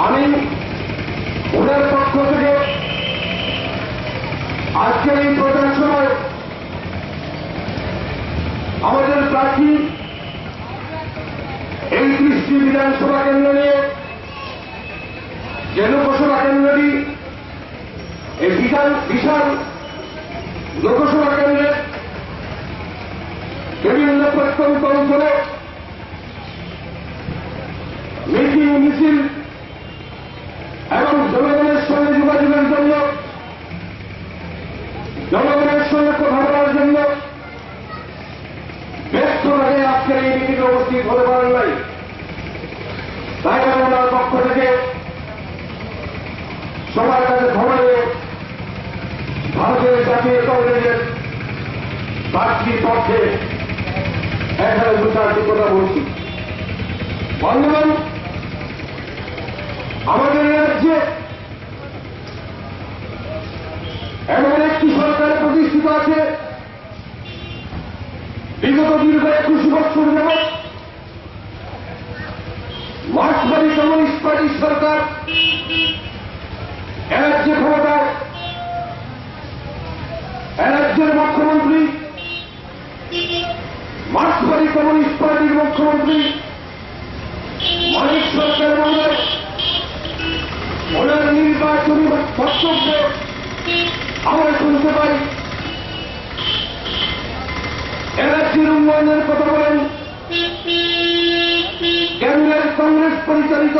আমি ওনার পক্ষ থেকে আজকের এই প্রচার সময় আমাদের প্রার্থী এই 30টি বিধানসভা কেন্দ্র নিয়ে যে লোকসভা কেন্দ্রটি এই বিশাল লোকসভা কেন্দ্রে বিভিন্ন প্রত্যন্ত অঞ্চলে মিটিং মিছিল এবং জনগণের সঙ্গে যোগাযোগের জন্য, জনগণের সঙ্গে কথা বলার জন্য ব্যস্তভাবে আজকের এই মিটিংয়ে উপস্থিত হতে পারেন নাই। তাই আমার পক্ষ থেকে সবার কাছে ক্ষমা নিয়ে ভারতের জাতীয় কংগ্রেসের প্রার্থীর পক্ষে এখানে দু চারটি কথা বলছি। বন্ধুগণ, আমাদের রাজ্যে এমন একটি সরকার প্রতিষ্ঠিত আছে বিগত দীর্ঘ 21 বছর যাবৎ মার্ক্সবাদী কমিউনিস্ট পার্টির সরকার এরাজ্যে ক্ষমতায়। এরাজ্যের মুখ্যমন্ত্রী মার্ক্সবাদী কমিউনিস্ট পার্টির মুখ্যমন্ত্রী মানিক সরকার মহোদয় ওনার নির্বাচনী বক্তব্যে আমরা শুনতে পাই এরাজ্যের উন্নয়নের কথা বলেন কেন্দ্রের কংগ্রেস পরিচালিত